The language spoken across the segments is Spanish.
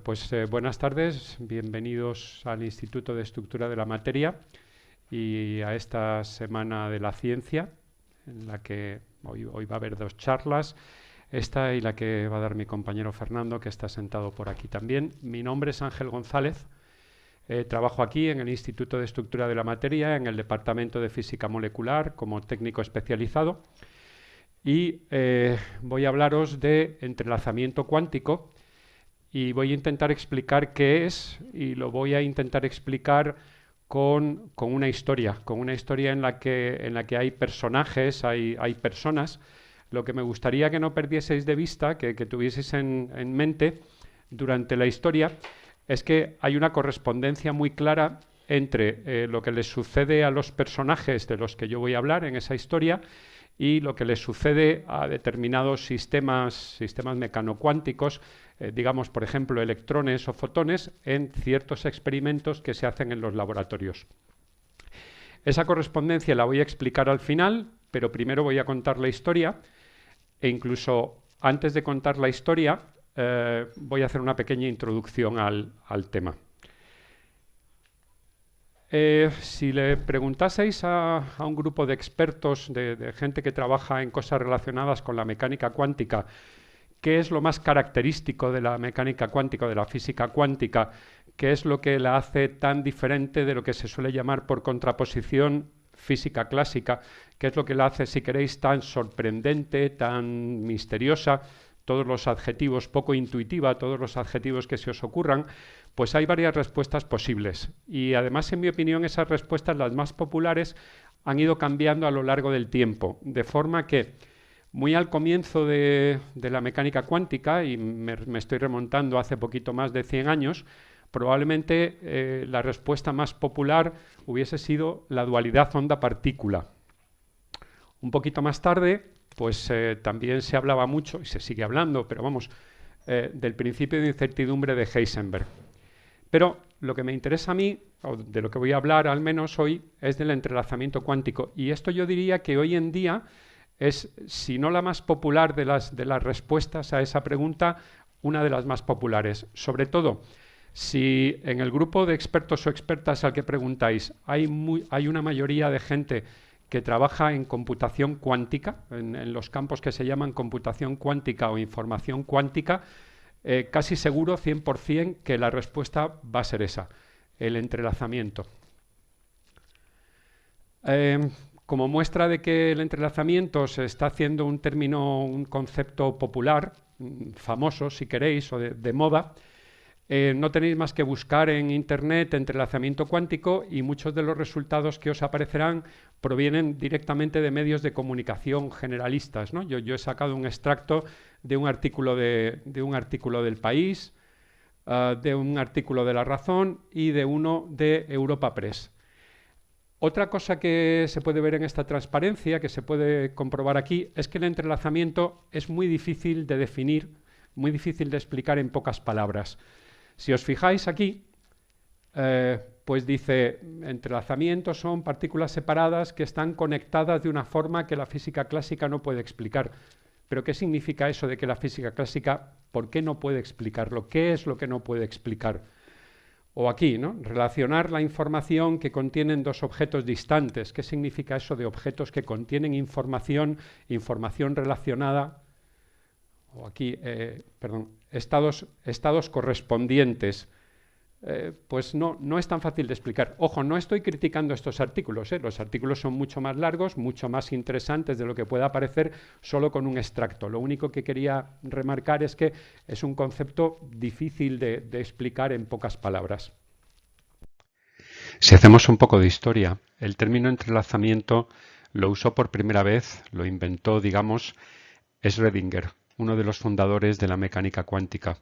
Buenas tardes, bienvenidos al Instituto de Estructura de la Materia y a esta Semana de la Ciencia, en la que hoy va a haber dos charlas, esta y la que va a dar mi compañero Fernando, que está sentado por aquí también. Mi nombre es Ángel González, trabajo aquí en el Instituto de Estructura de la Materia, en el Departamento de Física Molecular, como técnico especializado, y voy a hablaros de entrelazamiento cuántico. Y voy a intentar explicar qué es, y lo voy a intentar explicar con una historia en la que hay personajes, hay personas. Lo que me gustaría que no perdieseis de vista, que tuvieseis en mente durante la historia, es que hay una correspondencia muy clara entre lo que les sucede a los personajes de los que yo voy a hablar en esa historia y lo que les sucede a determinados sistemas mecanocuánticos, digamos, por ejemplo, electrones o fotones, en ciertos experimentos que se hacen en los laboratorios. Esa correspondencia la voy a explicar al final, pero primero voy a contar la historia, e incluso antes de contar la historia voy a hacer una pequeña introducción al tema. Si le preguntaseis a un grupo de expertos, de gente que trabaja en cosas relacionadas con la mecánica cuántica, qué es lo más característico de la mecánica cuántica, de la física cuántica, qué es lo que la hace tan diferente de lo que se suele llamar por contraposición física clásica, qué es lo que la hace, si queréis, tan sorprendente, tan misteriosa, todos los adjetivos, poco intuitiva, todos los adjetivos que se os ocurran, pues hay varias respuestas posibles. Y además, en mi opinión, esas respuestas, las más populares, han ido cambiando a lo largo del tiempo, de forma que muy al comienzo de la mecánica cuántica, y me estoy remontando hace poquito más de 100 años, probablemente la respuesta más popular hubiese sido la dualidad onda-partícula. Un poquito más tarde, pues también se hablaba mucho, y se sigue hablando, pero vamos, del principio de incertidumbre de Heisenberg. Pero lo que me interesa a mí, o de lo que voy a hablar al menos hoy, es del entrelazamiento cuántico. Y esto yo diría que hoy en día es, si no la más popular de las respuestas a esa pregunta, una de las más populares. Sobre todo, si en el grupo de expertos o expertas al que preguntáis hay una mayoría de gente que trabaja en computación cuántica, en los campos que se llaman computación cuántica o información cuántica, casi seguro, 100%, que la respuesta va a ser esa, el entrelazamiento. Como muestra de que el entrelazamiento se está haciendo un término, un concepto popular, famoso si queréis, o de moda, no tenéis más que buscar en Internet entrelazamiento cuántico y muchos de los resultados que os aparecerán provienen directamente de medios de comunicación generalistas, ¿no? Yo he sacado un extracto de un artículo del País, de un artículo de La Razón y de uno de Europa Press. Otra cosa que se puede ver en esta transparencia, que se puede comprobar aquí, es que el entrelazamiento es muy difícil de definir, muy difícil de explicar en pocas palabras. Si os fijáis aquí, pues dice, entrelazamientos son partículas separadas que están conectadas de una forma que la física clásica no puede explicar. Pero ¿qué significa eso de que la física clásica, por qué no puede explicarlo? ¿Qué es lo que no puede explicar? O aquí, ¿no? Relacionar la información que contienen dos objetos distantes. ¿Qué significa eso de objetos que contienen información relacionada? O aquí, estados correspondientes. Pues no es tan fácil de explicar. Ojo, no estoy criticando estos artículos, los artículos son mucho más largos, mucho más interesantes de lo que pueda parecer solo con un extracto. Lo único que quería remarcar es que es un concepto difícil de explicar en pocas palabras. Si hacemos un poco de historia, el término entrelazamiento lo usó por primera vez, lo inventó, digamos, Schrödinger, uno de los fundadores de la mecánica cuántica.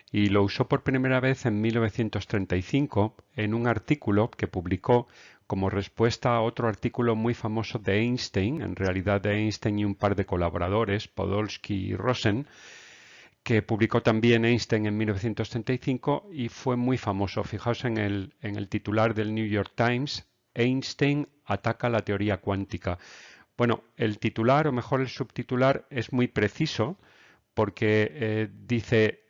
Y lo usó por primera vez en 1935 en un artículo que publicó como respuesta a otro artículo muy famoso de Einstein, en realidad de Einstein y un par de colaboradores, Podolsky y Rosen, que publicó también Einstein en 1935 y fue muy famoso. Fijaos en el titular del New York Times, Einstein ataca la teoría cuántica. Bueno, el titular, o mejor el subtitular, es muy preciso, porque dice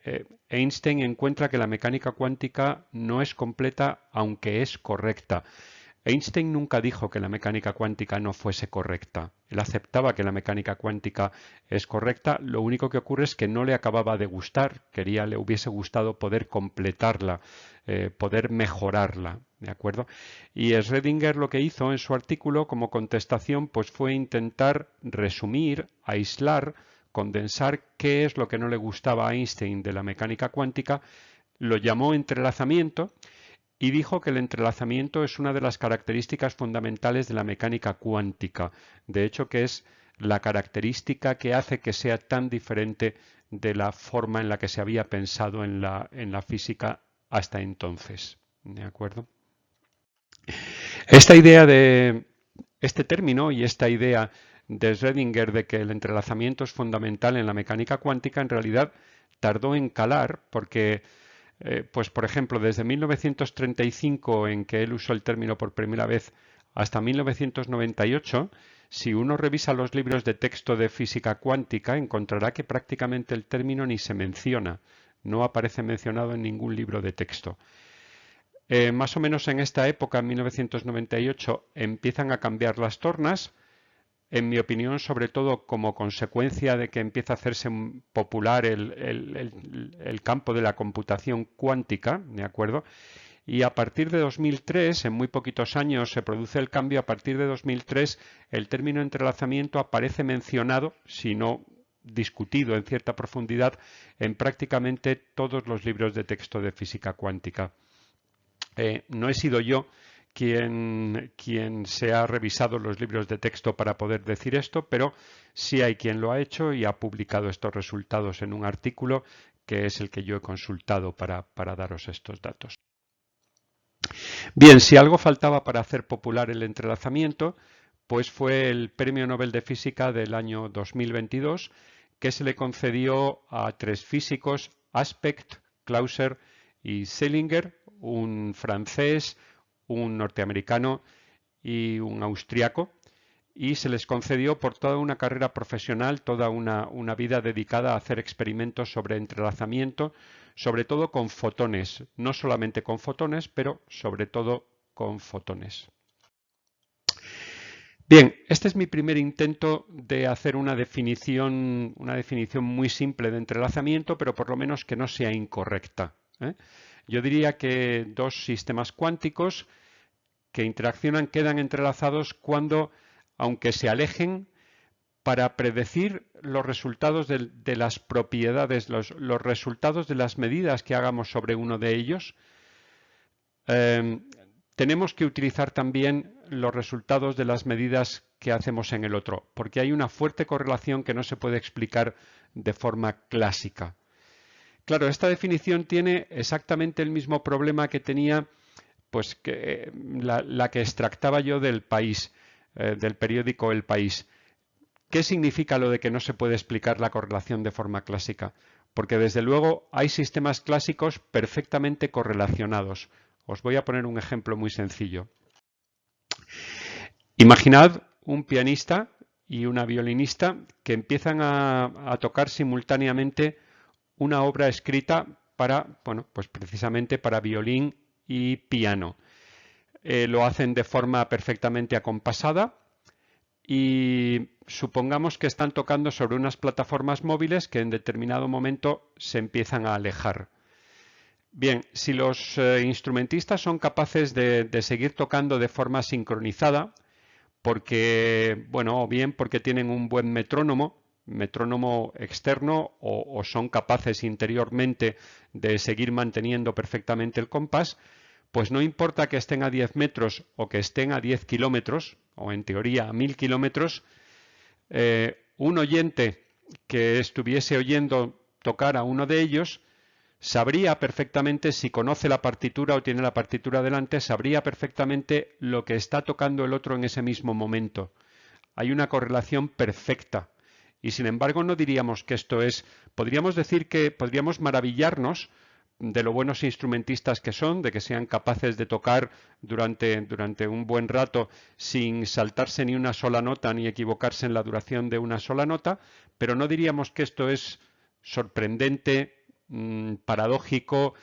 Einstein encuentra que la mecánica cuántica no es completa, aunque es correcta. Einstein nunca dijo que la mecánica cuántica no fuese correcta. Él aceptaba que la mecánica cuántica es correcta, lo único que ocurre es que no le acababa de gustar, le hubiese gustado poder completarla, poder mejorarla, ¿de acuerdo? Y Schrödinger lo que hizo en su artículo como contestación pues fue intentar resumir, aislar, condensar qué es lo que no le gustaba a Einstein de la mecánica cuántica, lo llamó entrelazamiento y dijo que el entrelazamiento es una de las características fundamentales de la mecánica cuántica. De hecho, que es la característica que hace que sea tan diferente de la forma en la que se había pensado en la física hasta entonces. ¿De acuerdo? Esta idea de este término y esta idea de Schrödinger de que el entrelazamiento es fundamental en la mecánica cuántica en realidad tardó en calar porque pues por ejemplo, desde 1935, en que él usó el término por primera vez, hasta 1998, si uno revisa los libros de texto de física cuántica, encontrará que prácticamente el término ni se menciona, no aparece mencionado en ningún libro de texto. Más o menos en esta época, en 1998, empiezan a cambiar las tornas, en mi opinión, sobre todo como consecuencia de que empieza a hacerse popular el campo de la computación cuántica, ¿de acuerdo? Y a partir de 2003, en muy poquitos años se produce el cambio, a partir de 2003 el término entrelazamiento aparece mencionado, si no discutido en cierta profundidad, en prácticamente todos los libros de texto de física cuántica. No he sido yo quien se ha revisado los libros de texto para poder decir esto, pero sí hay quien lo ha hecho y ha publicado estos resultados en un artículo que es el que yo he consultado para daros estos datos. Bien, si algo faltaba para hacer popular el entrelazamiento, pues fue el Premio Nobel de Física del año 2022, que se le concedió a tres físicos, Aspect, Clauser y Selinger, un francés, un norteamericano y un austriaco, y se les concedió por toda una carrera profesional, toda una vida dedicada a hacer experimentos sobre entrelazamiento, sobre todo con fotones, no solamente con fotones, pero sobre todo con fotones. Bien, este es mi primer intento de hacer una definición muy simple de entrelazamiento, pero por lo menos que no sea incorrecta, ¿eh? Yo diría que dos sistemas cuánticos que interaccionan quedan entrelazados cuando, aunque se alejen, para predecir los resultados de las propiedades, los resultados de las medidas que hagamos sobre uno de ellos, tenemos que utilizar también los resultados de las medidas que hacemos en el otro, porque hay una fuerte correlación que no se puede explicar de forma clásica. Claro, esta definición tiene exactamente el mismo problema que tenía pues que la que extractaba yo del País, del periódico El País. ¿Qué significa lo de que no se puede explicar la correlación de forma clásica? Porque desde luego hay sistemas clásicos perfectamente correlacionados. Os voy a poner un ejemplo muy sencillo. Imaginad un pianista y una violinista que empiezan a tocar simultáneamente una obra escrita para, bueno, pues precisamente para violín y piano. Lo hacen de forma perfectamente acompasada y supongamos que están tocando sobre unas plataformas móviles que en determinado momento se empiezan a alejar. Bien, si los instrumentistas son capaces de seguir tocando de forma sincronizada, porque, bueno, o bien porque tienen un buen metrónomo externo, o son capaces interiormente de seguir manteniendo perfectamente el compás, pues no importa que estén a 10 metros o que estén a 10 kilómetros, o en teoría a 1000 kilómetros, un oyente que estuviese oyendo tocar a uno de ellos sabría perfectamente, si conoce la partitura o tiene la partitura delante, sabría perfectamente lo que está tocando el otro en ese mismo momento. Hay una correlación perfecta. Y sin embargo no diríamos que esto es, podríamos decir que podríamos maravillarnos de lo buenos instrumentistas que son, de que sean capaces de tocar durante un buen rato sin saltarse ni una sola nota ni equivocarse en la duración de una sola nota, pero no diríamos que esto es sorprendente, paradójico,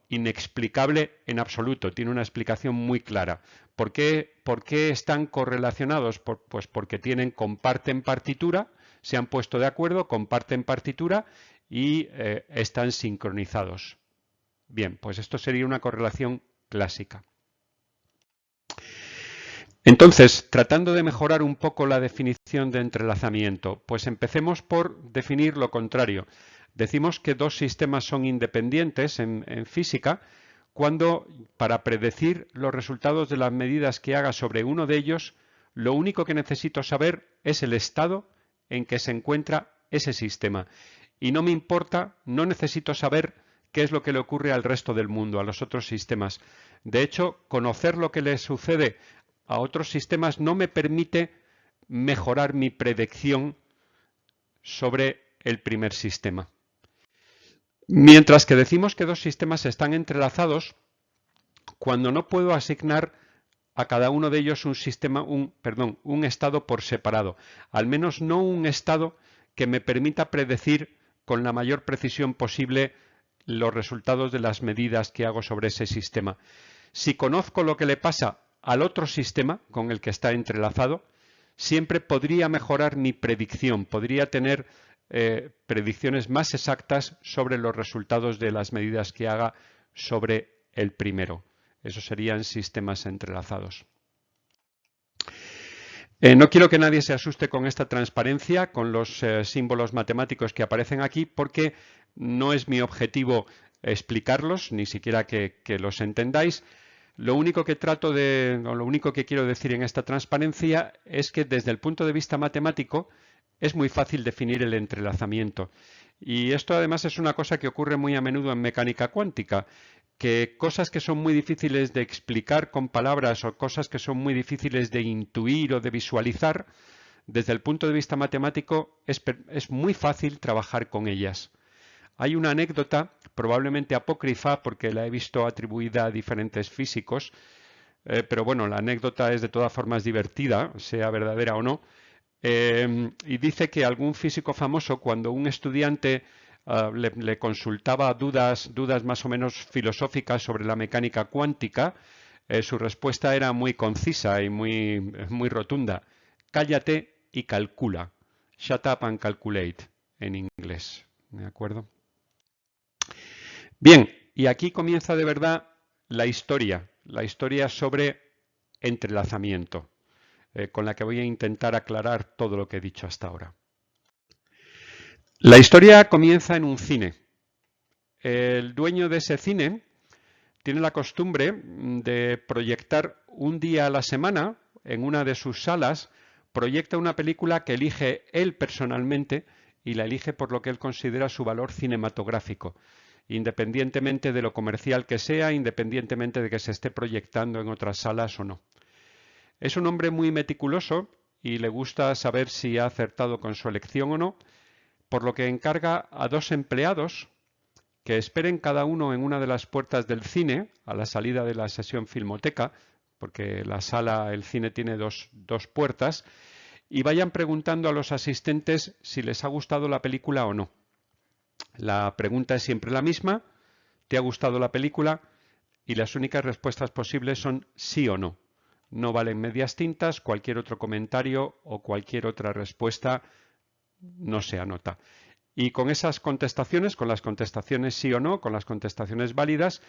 inexplicable en absoluto. Tiene una explicación muy clara. ¿Por qué están correlacionados? Pues porque comparten partitura, se han puesto de acuerdo, comparten partitura y están sincronizados. Bien, pues esto sería una correlación clásica. Entonces, tratando de mejorar un poco la definición de entrelazamiento, pues empecemos por definir lo contrario. Decimos que dos sistemas son independientes en física cuando, para predecir los resultados de las medidas que haga sobre uno de ellos, lo único que necesito saber es el estado en que se encuentra ese sistema. Y no me importa, no necesito saber qué es lo que le ocurre al resto del mundo, a los otros sistemas. De hecho, conocer lo que le sucede a otros sistemas no me permite mejorar mi predicción sobre el primer sistema. Mientras que decimos que dos sistemas están entrelazados cuando no puedo asignar a cada uno de ellos un estado por separado, al menos no un estado que me permita predecir con la mayor precisión posible los resultados de las medidas que hago sobre ese sistema. Si conozco lo que le pasa al otro sistema con el que está entrelazado, siempre podría mejorar mi predicción, podría tener predicciones más exactas sobre los resultados de las medidas que haga sobre el primero. Esos serían sistemas entrelazados. No quiero que nadie se asuste con esta transparencia, con los símbolos matemáticos que aparecen aquí, porque no es mi objetivo explicarlos, ni siquiera que los entendáis. Lo único que lo único que quiero decir en esta transparencia es que desde el punto de vista matemático es muy fácil definir el entrelazamiento. Y esto además es una cosa que ocurre muy a menudo en mecánica cuántica, que cosas que son muy difíciles de explicar con palabras o cosas que son muy difíciles de intuir o de visualizar, desde el punto de vista matemático es muy fácil trabajar con ellas. Hay una anécdota, probablemente apócrifa, porque la he visto atribuida a diferentes físicos, pero bueno, la anécdota es de todas formas divertida, sea verdadera o no, y dice que algún físico famoso, cuando un estudiante le consultaba dudas más o menos filosóficas sobre la mecánica cuántica, su respuesta era muy concisa y muy rotunda. Cállate y calcula. Shut up and calculate, en inglés. ¿De acuerdo? Bien, y aquí comienza de verdad la historia sobre entrelazamiento, con la que voy a intentar aclarar todo lo que he dicho hasta ahora. La historia comienza en un cine. El dueño de ese cine tiene la costumbre de proyectar un día a la semana en una de sus salas, proyecta una película que elige él personalmente y la elige por lo que él considera su valor cinematográfico, independientemente de lo comercial que sea, independientemente de que se esté proyectando en otras salas o no. Es un hombre muy meticuloso y le gusta saber si ha acertado con su elección o no, por lo que encarga a dos empleados que esperen cada uno en una de las puertas del cine a la salida de la sesión filmoteca, porque el cine tiene dos puertas, y vayan preguntando a los asistentes si les ha gustado la película o no. La pregunta es siempre la misma: ¿te ha gustado la película? Y las únicas respuestas posibles son sí o no. No valen medias tintas, cualquier otro comentario o cualquier otra respuesta no se anota. Y con esas contestaciones, con las contestaciones sí o no, con las contestaciones válidas,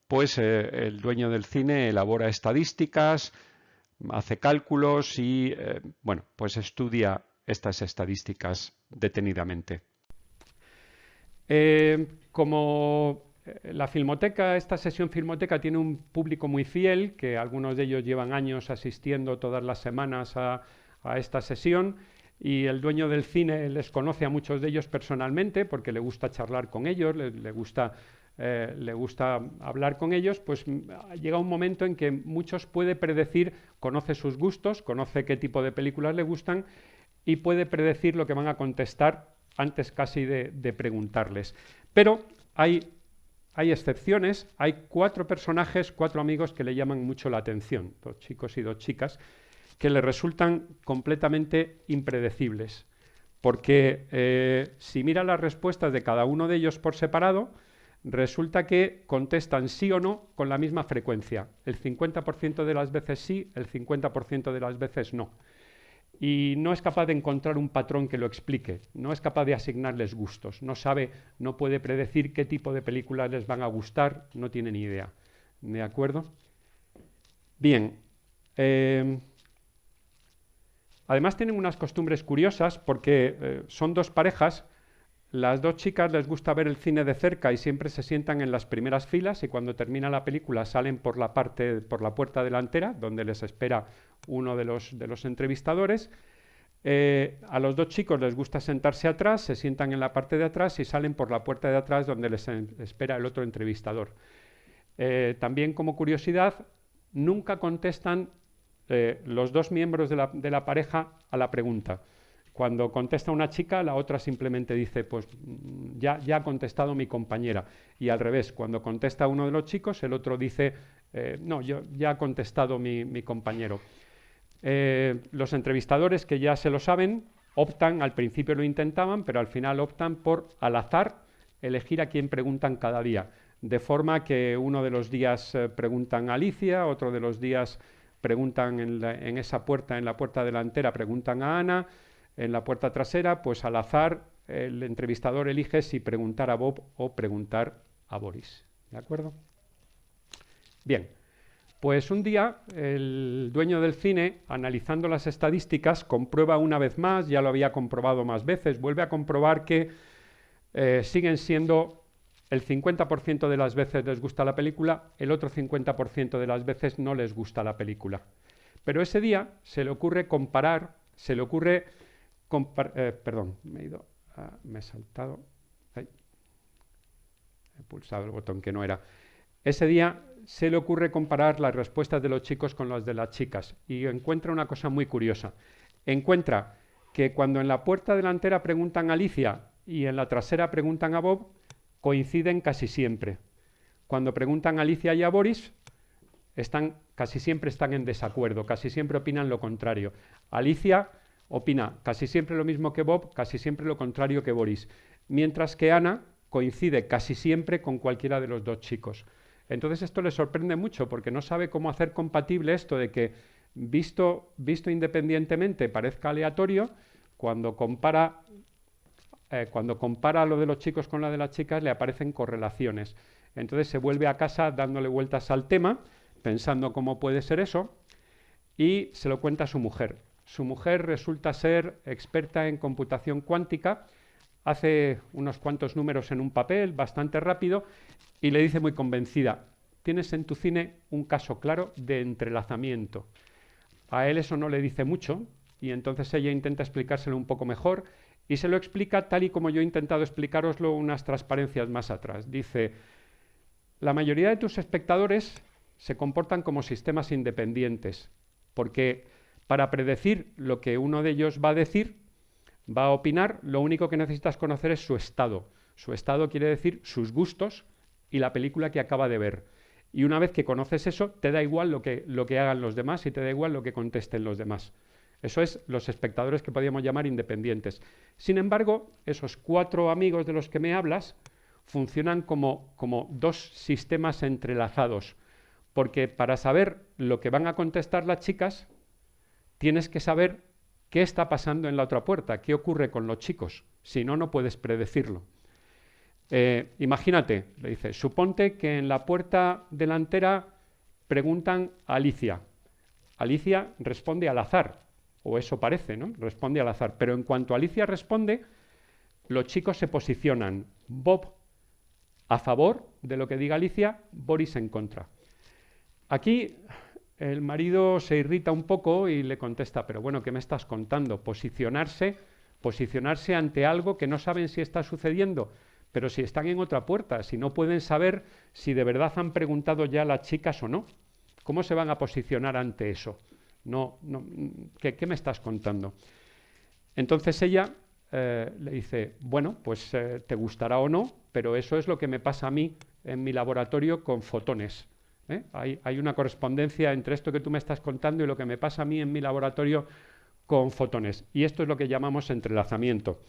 pues el dueño del cine elabora estadísticas, hace cálculos y, bueno, pues estudia estas estadísticas detenidamente. Como esta sesión filmoteca tiene un público muy fiel, que algunos de ellos llevan años asistiendo todas las semanas a esta sesión, y el dueño del cine les conoce a muchos de ellos personalmente porque le gusta charlar con ellos, le gusta hablar con ellos, pues llega un momento en que muchos puede predecir, conoce sus gustos, conoce qué tipo de películas le gustan y puede predecir lo que van a contestar antes casi de preguntarles. Pero hay excepciones, hay 4 personajes, 4 amigos que le llaman mucho la atención, 2 chicos y 2 chicas, que le resultan completamente impredecibles. porque si mira las respuestas de cada uno de ellos por separado, resulta que contestan sí o no con la misma frecuencia. El 50% de las veces sí, el 50% de las veces no. Y no es capaz de encontrar un patrón que lo explique, no es capaz de asignarles gustos, no sabe, no puede predecir qué tipo de películas les van a gustar, no tiene ni idea. ¿De acuerdo? Bien. Además tienen unas costumbres curiosas porque son dos parejas. Las dos chicas les gusta ver el cine de cerca y siempre se sientan en las primeras filas, y cuando termina la película salen por la puerta delantera, donde les espera uno de los entrevistadores. A los dos chicos les gusta sentarse atrás, se sientan en la parte de atrás y salen por la puerta de atrás, donde les espera el otro entrevistador. También, como curiosidad, nunca contestan los dos miembros de la pareja a la pregunta. Cuando contesta una chica, la otra simplemente dice, pues ya ha contestado mi compañera. Y al revés, cuando contesta uno de los chicos, el otro dice, no, ya ha contestado mi compañero. Los entrevistadores, que ya se lo saben, optan, al principio lo intentaban, pero al final optan por, al azar, elegir a quién preguntan cada día. De forma que uno de los días preguntan a Alicia, otro de los días preguntan en esa puerta, en la puerta delantera, preguntan a Ana. En la puerta trasera, pues al azar, el entrevistador elige si preguntar a Bob o preguntar a Boris. ¿De acuerdo? Bien, pues un día el dueño del cine, analizando las estadísticas, comprueba una vez más, ya lo había comprobado más veces, vuelve a comprobar que siguen siendo el 50% de las veces les gusta la película, el otro 50% de las veces no les gusta la película. Pero ese día se le ocurre comparar, perdón, me he saltado, he pulsado el botón que no era. Ese día se le ocurre comparar las respuestas de los chicos con las de las chicas y encuentra una cosa muy curiosa. Encuentra que cuando en la puerta delantera preguntan a Alicia y en la trasera preguntan a Bob, coinciden casi siempre. Cuando preguntan a Alicia y a Boris, casi siempre están en desacuerdo, casi siempre opinan lo contrario. Alicia opina casi siempre lo mismo que Bob, casi siempre lo contrario que Boris, mientras que Ana coincide casi siempre con cualquiera de los dos chicos. Entonces esto le sorprende mucho porque no sabe cómo hacer compatible esto de que visto independientemente parezca aleatorio, cuando compara lo de los chicos con la de las chicas le aparecen correlaciones. Entonces se vuelve a casa dándole vueltas al tema, pensando cómo puede ser eso, y se lo cuenta a su mujer. Su mujer resulta ser experta en computación cuántica, hace unos cuantos números en un papel, bastante rápido, y le dice muy convencida, tienes en tu cine un caso claro de entrelazamiento. A él eso no le dice mucho, y entonces ella intenta explicárselo un poco mejor, y se lo explica tal y como yo he intentado explicároslo unas transparencias más atrás. Dice, la mayoría de tus espectadores se comportan como sistemas independientes, porque para predecir lo que uno de ellos va a decir, va a opinar, lo único que necesitas conocer es su estado. Su estado quiere decir sus gustos y la película que acaba de ver. Y una vez que conoces eso, te da igual lo que hagan los demás y te da igual lo que contesten los demás. Eso es los espectadores que podríamos llamar independientes. Sin embargo, esos 4 amigos de los que me hablas funcionan como dos sistemas entrelazados, porque para saber lo que van a contestar las chicas, tienes que saber qué está pasando en la otra puerta, qué ocurre con los chicos, si no, no puedes predecirlo. Imagínate, le dice, suponte que en la puerta delantera preguntan a Alicia. Alicia responde al azar, o eso parece, ¿no? Responde al azar. Pero en cuanto Alicia responde, los chicos se posicionan. Bob a favor de lo que diga Alicia, Boris en contra. Aquí el marido se irrita un poco y le contesta, pero bueno, ¿qué me estás contando? Posicionarse ante algo que no saben si está sucediendo, pero si están en otra puerta, si no pueden saber si de verdad han preguntado ya a las chicas o no. ¿Cómo se van a posicionar ante eso? ¿Qué me estás contando? Entonces ella le dice, bueno, pues te gustará o no, pero eso es lo que me pasa a mí en mi laboratorio con fotones. Hay una correspondencia entre esto que tú me estás contando y lo que me pasa a mí en mi laboratorio con fotones. Y esto es lo que llamamos entrelazamiento.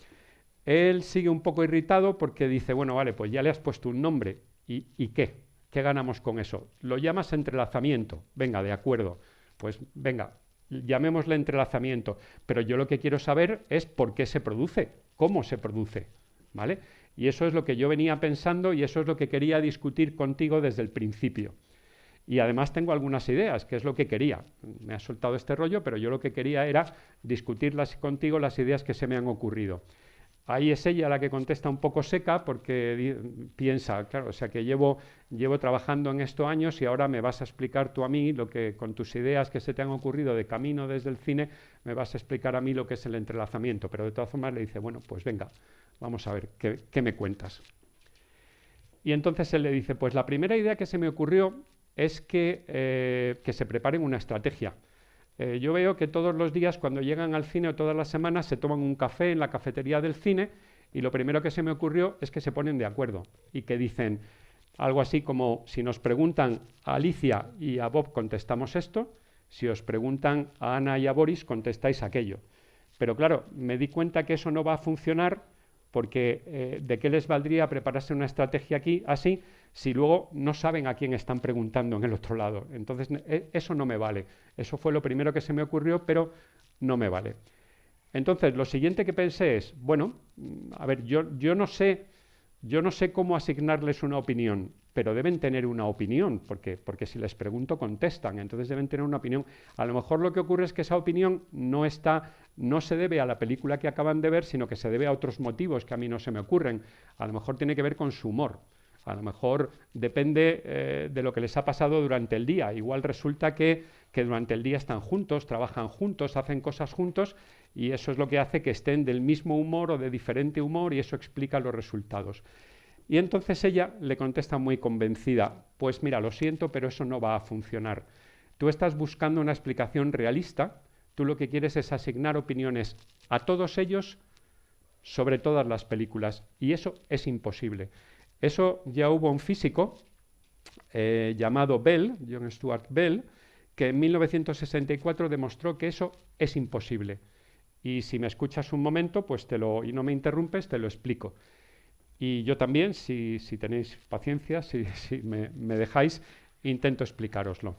Él sigue un poco irritado porque dice, bueno, vale, pues ya le has puesto un nombre. ¿Y qué? ¿Qué ganamos con eso? Lo llamas entrelazamiento. Venga, de acuerdo. Pues venga, llamémosle entrelazamiento. Pero yo lo que quiero saber es por qué se produce, cómo se produce, ¿vale? Y eso es lo que yo venía pensando y eso es lo que quería discutir contigo desde el principio. Y además tengo algunas ideas, que es lo que quería. Me ha soltado este rollo, pero yo lo que quería era discutirlas contigo las ideas que se me han ocurrido. Ahí es ella la que contesta un poco seca porque piensa, claro, o sea que llevo trabajando en esto años y ahora me vas a explicar tú a mí lo que con tus ideas que se te han ocurrido de camino desde el cine, me vas a explicar a mí lo que es el entrelazamiento. Pero de todas formas le dice, bueno, pues venga, vamos a ver, ¿qué me cuentas? Y entonces él le dice, pues la primera idea que se me ocurrió es que se preparen una estrategia. Yo veo que todos los días cuando llegan al cine o todas las semanas se toman un café en la cafetería del cine y lo primero que se me ocurrió es que se ponen de acuerdo y que dicen algo así como si nos preguntan a Alicia y a Bob contestamos esto, si os preguntan a Ana y a Boris contestáis aquello. Pero claro, me di cuenta que eso no va a funcionar porque ¿de qué les valdría prepararse una estrategia aquí así si luego no saben a quién están preguntando en el otro lado? Entonces, eso no me vale. Eso fue lo primero que se me ocurrió, pero no me vale. Entonces, lo siguiente que pensé es, bueno, a ver, yo no sé cómo asignarles una opinión, pero deben tener una opinión, porque si les pregunto contestan, entonces deben tener una opinión. A lo mejor lo que ocurre es que esa opinión no se debe a la película que acaban de ver, sino que se debe a otros motivos que a mí no se me ocurren. A lo mejor tiene que ver con su humor. A lo mejor depende de lo que les ha pasado durante el día. Igual resulta que durante el día están juntos, trabajan juntos, hacen cosas juntos y eso es lo que hace que estén del mismo humor o de diferente humor y eso explica los resultados. Y entonces ella le contesta muy convencida, pues mira, lo siento, pero eso no va a funcionar. Tú estás buscando una explicación realista, tú lo que quieres es asignar opiniones a todos ellos sobre todas las películas y eso es imposible. Eso ya hubo un físico llamado Bell, John Stuart Bell, que en 1964 demostró que eso es imposible. Y si me escuchas un momento, pues y no me interrumpes, te lo explico. Y yo también, si tenéis paciencia, si me dejáis, intento explicároslo.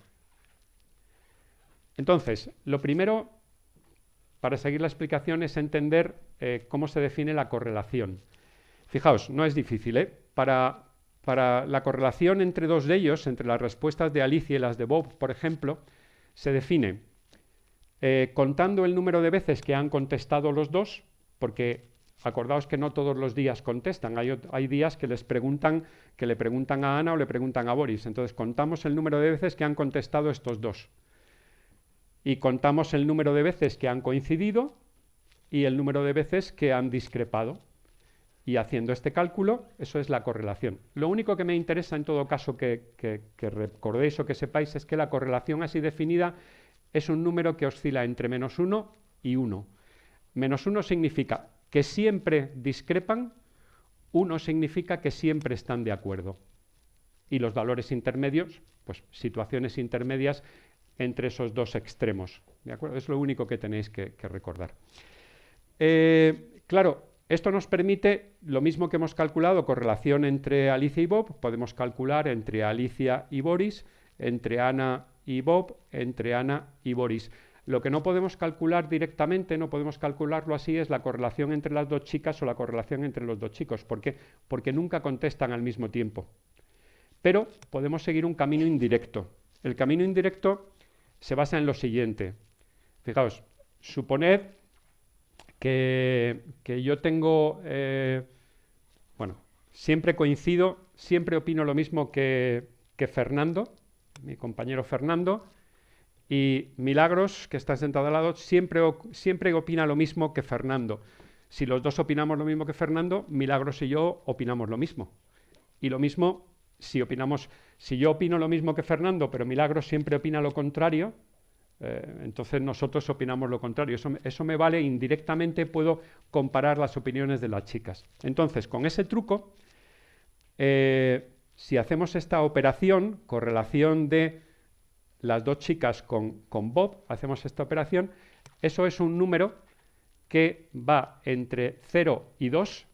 Entonces, lo primero, para seguir la explicación, es entender cómo se define la correlación. Fijaos, no es difícil, ¿eh? Para la correlación entre dos de ellos, entre las respuestas de Alicia y las de Bob, por ejemplo, se define contando el número de veces que han contestado los dos, porque acordaos que no todos los días contestan, hay días que le preguntan a Ana o le preguntan a Boris, entonces contamos el número de veces que han contestado estos dos y contamos el número de veces que han coincidido y el número de veces que han discrepado. Y haciendo este cálculo, eso es la correlación. Lo único que me interesa en todo caso que recordéis o que sepáis es que la correlación así definida es un número que oscila entre -1 y 1. -1 significa que siempre discrepan, 1 significa que siempre están de acuerdo. Y los valores intermedios, pues situaciones intermedias entre esos dos extremos. ¿De acuerdo? Es lo único que tenéis que recordar. Claro, esto nos permite, lo mismo que hemos calculado, correlación entre Alicia y Bob, podemos calcular entre Alicia y Boris, entre Ana y Bob, entre Ana y Boris. Lo que no podemos calcular directamente, no podemos calcularlo así, es la correlación entre las dos chicas o la correlación entre los dos chicos. ¿Por qué? Porque nunca contestan al mismo tiempo. Pero podemos seguir un camino indirecto. El camino indirecto se basa en lo siguiente. Fijaos, suponed que yo tengo, bueno, siempre coincido, siempre opino lo mismo que Fernando, mi compañero Fernando, y Milagros, que está sentado al lado, siempre opina lo mismo que Fernando. Si los dos opinamos lo mismo que Fernando, Milagros y yo opinamos lo mismo. Y lo mismo, si yo opino lo mismo que Fernando, pero Milagros siempre opina lo contrario, entonces nosotros opinamos lo contrario. Eso me vale, indirectamente puedo comparar las opiniones de las chicas. Entonces, con ese truco, si hacemos esta operación, correlación de las dos chicas con Bob, hacemos esta operación, Eso es un número que va entre 0 y 2.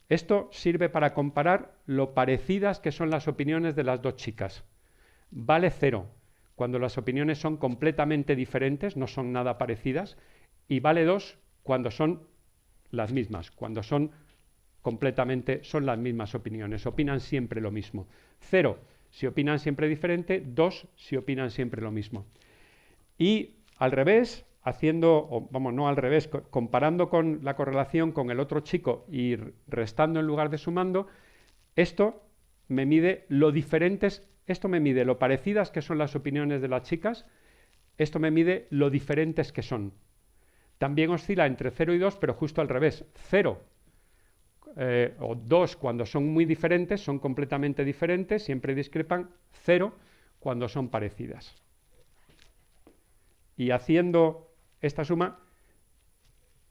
Esto sirve para comparar lo parecidas que son las opiniones de las dos chicas. Vale 0 cuando las opiniones son completamente diferentes, no son nada parecidas, y vale 2 cuando son las mismas, cuando son las mismas opiniones, opinan siempre lo mismo. 0 si opinan siempre diferente, 2 si opinan siempre lo mismo. Y al revés, no al revés, comparando con la correlación con el otro chico y restando en lugar de sumando, esto me mide lo parecidas que son las opiniones de las chicas, esto me mide lo diferentes que son. También oscila entre 0 y 2, pero justo al revés. 0 o 2 cuando son muy diferentes, son completamente diferentes, siempre discrepan. 0 cuando son parecidas. Y haciendo esta suma,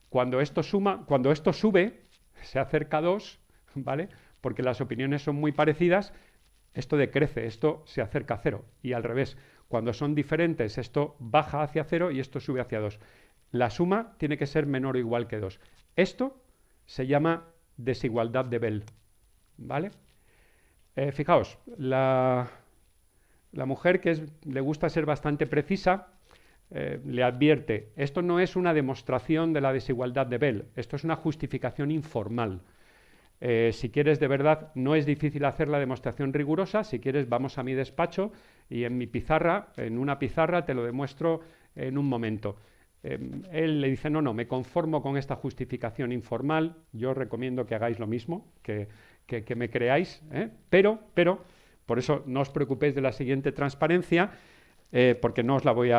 cuando esto sube, se acerca a 2, ¿vale? Porque las opiniones son muy parecidas, esto decrece, esto se acerca a 0. Y al revés, cuando son diferentes, esto baja hacia 0 y esto sube hacia 2. La suma tiene que ser menor o igual que 2. Esto se llama desigualdad de Bell, ¿vale? Fijaos, la mujer le gusta ser bastante precisa, le advierte, esto no es una demostración de la desigualdad de Bell, esto es una justificación informal. Si quieres de verdad, no es difícil hacer la demostración rigurosa, si quieres vamos a mi despacho y en una pizarra te lo demuestro en un momento. Él le dice, no, me conformo con esta justificación informal, yo recomiendo que hagáis lo mismo, que me creáis, pero, por eso no os preocupéis de la siguiente transparencia, porque no la voy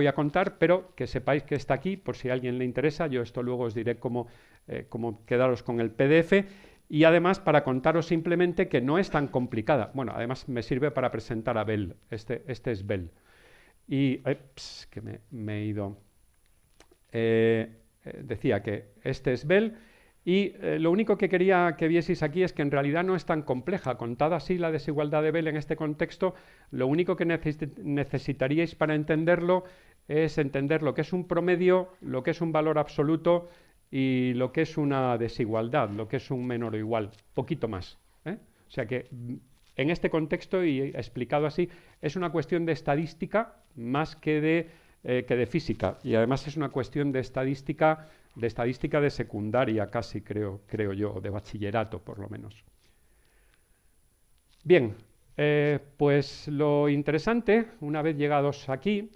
a contar, pero que sepáis que está aquí, por si a alguien le interesa, yo esto luego os diré cómo quedaros con el PDF, y además para contaros simplemente que no es tan complicada. Bueno, además me sirve para presentar a Bell, este es Bell. Y, que me he ido... decía que este es Bell y lo único que quería que vieseis aquí es que en realidad no es tan compleja. Contada así la desigualdad de Bell en este contexto, lo único que necesitaríais para entenderlo es entender lo que es un promedio, lo que es un valor absoluto y lo que es una desigualdad, lo que es un menor o igual, poquito más. O sea que en este contexto, y explicado así, es una cuestión de estadística más que de física, y además es una cuestión de estadística de secundaria casi, creo yo, de bachillerato por lo menos. Bien, pues lo interesante, una vez llegados aquí,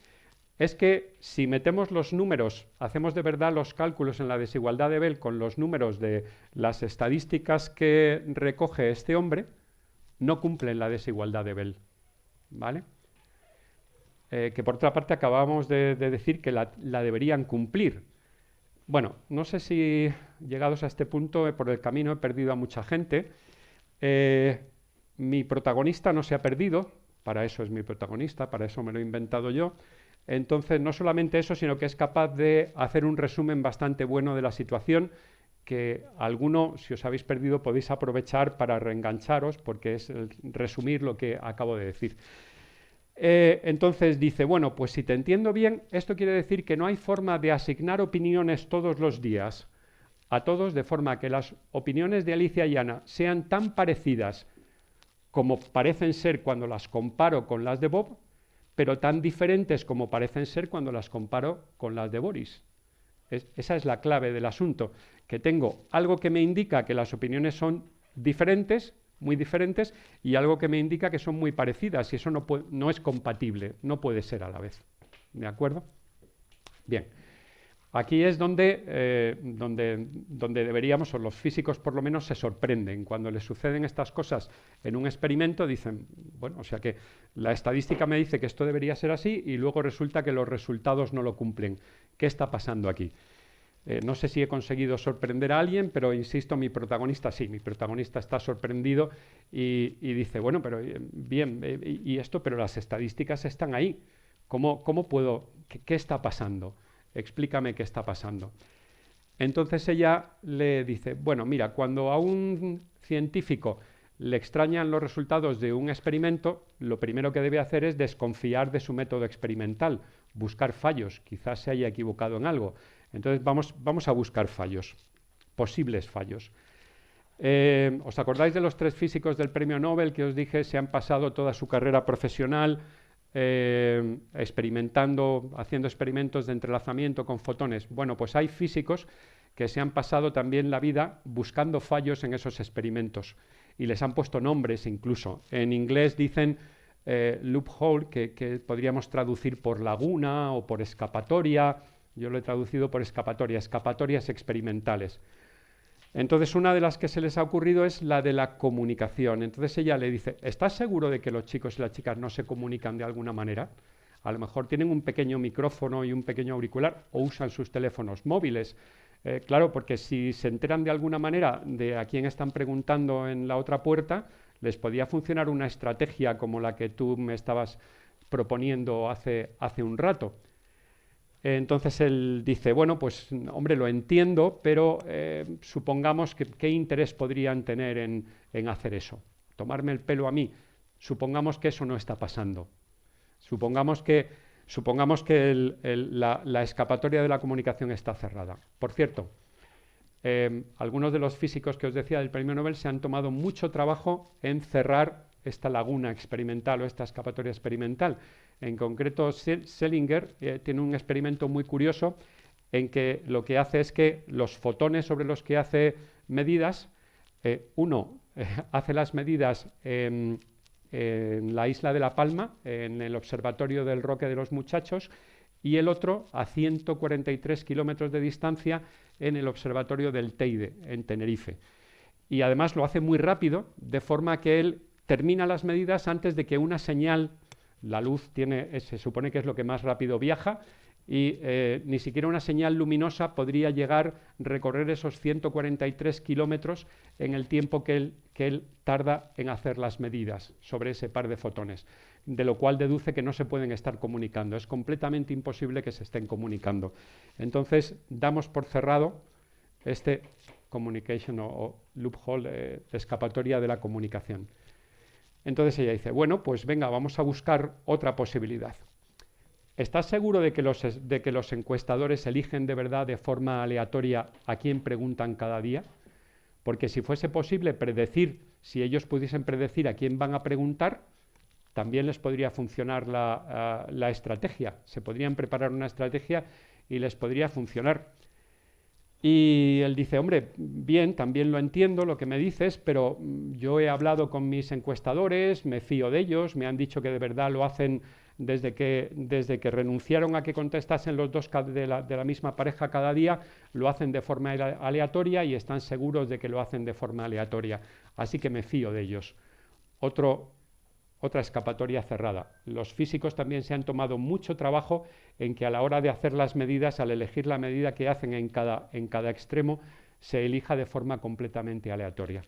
es que si metemos los números, hacemos de verdad los cálculos en la desigualdad de Bell con los números de las estadísticas que recoge este hombre, no cumplen la desigualdad de Bell, ¿vale? Que por otra parte acabamos de decir que la deberían cumplir. Bueno, no sé si llegados a este punto por el camino he perdido a mucha gente. Mi protagonista no se ha perdido, para eso es mi protagonista, para eso me lo he inventado yo. Entonces, no solamente eso, sino que es capaz de hacer un resumen bastante bueno de la situación, que alguno, si os habéis perdido, podéis aprovechar para reengancharos, porque es resumir lo que acabo de decir. Entonces dice, bueno, pues si te entiendo bien, esto quiere decir que no hay forma de asignar opiniones todos los días a todos, de forma que las opiniones de Alicia y Ana sean tan parecidas como parecen ser cuando las comparo con las de Bob, pero tan diferentes como parecen ser cuando las comparo con las de Boris. Esa es la clave del asunto, que tengo algo que me indica que las opiniones son diferentes, muy diferentes, y algo que me indica que son muy parecidas, y eso no es compatible, no puede ser a la vez. ¿De acuerdo? Bien. Aquí es donde deberíamos, o los físicos por lo menos, se sorprenden. Cuando les suceden estas cosas en un experimento, dicen, bueno, o sea que la estadística me dice que esto debería ser así y luego resulta que los resultados no lo cumplen. ¿Qué está pasando aquí? No sé si he conseguido sorprender a alguien, pero insisto, mi protagonista está sorprendido y dice, bueno, pero bien, y esto, pero las estadísticas están ahí. ¿Cómo puedo? ¿Qué está pasando? Explícame qué está pasando. Entonces ella le dice, bueno, mira, cuando a un científico le extrañan los resultados de un experimento, lo primero que debe hacer es desconfiar de su método experimental, buscar fallos, quizás se haya equivocado en algo. Entonces vamos a buscar fallos, posibles fallos. ¿Os acordáis de los 3 físicos del premio Nobel que os dije se han pasado toda su carrera profesional experimentando, haciendo experimentos de entrelazamiento con fotones? Bueno, pues hay físicos que se han pasado también la vida buscando fallos en esos experimentos y les han puesto nombres incluso. En inglés dicen loophole, que podríamos traducir por laguna o por escapatoria. Yo lo he traducido por escapatoria, escapatorias experimentales. Entonces, una de las que se les ha ocurrido es la de la comunicación. Entonces ella le dice, ¿estás seguro de que los chicos y las chicas no se comunican de alguna manera? A lo mejor tienen un pequeño micrófono y un pequeño auricular o usan sus teléfonos móviles. Claro, porque si se enteran de alguna manera de a quién están preguntando en la otra puerta, les podía funcionar una estrategia como la que tú me estabas proponiendo hace un rato. Entonces él dice, bueno, pues hombre, lo entiendo, pero supongamos que qué interés podrían tener en hacer eso. Tomarme el pelo a mí. Supongamos que eso no está pasando. Supongamos que la escapatoria de la comunicación está cerrada. Por cierto, algunos de los físicos que os decía del premio Nobel se han tomado mucho trabajo en cerrar esta laguna experimental o esta escapatoria experimental. En concreto, Selinger tiene un experimento muy curioso en que lo que hace es que los fotones sobre los que hace medidas, uno hace las medidas en la isla de La Palma, en el observatorio del Roque de los Muchachos, y el otro a 143 kilómetros de distancia en el observatorio del Teide, en Tenerife. Y además lo hace muy rápido, de forma que él termina las medidas antes de que una señal, la luz se supone que es lo que más rápido viaja, y ni siquiera una señal luminosa podría recorrer esos 143 kilómetros en el tiempo que él tarda en hacer las medidas sobre ese par de fotones, de lo cual deduce que no se pueden estar comunicando. Es completamente imposible que se estén comunicando. Entonces, damos por cerrado este communication o loophole, escapatoria de la comunicación. Entonces ella dice, bueno, pues venga, vamos a buscar otra posibilidad. ¿Estás seguro de que los encuestadores eligen de verdad de forma aleatoria a quién preguntan cada día? Porque si fuese posible predecir, si ellos pudiesen predecir a quién van a preguntar, también les podría funcionar la estrategia. Se podrían preparar una estrategia y les podría funcionar. Y él dice, hombre, bien, también lo entiendo lo que me dices, pero yo he hablado con mis encuestadores, me fío de ellos, me han dicho que de verdad lo hacen desde que renunciaron a que contestasen los dos de la misma pareja cada día, lo hacen de forma aleatoria y están seguros de que lo hacen de forma aleatoria. Así que me fío de ellos. Otra escapatoria cerrada. Los físicos también se han tomado mucho trabajo en que a la hora de hacer las medidas, al elegir la medida que hacen en cada extremo, se elija de forma completamente aleatoria.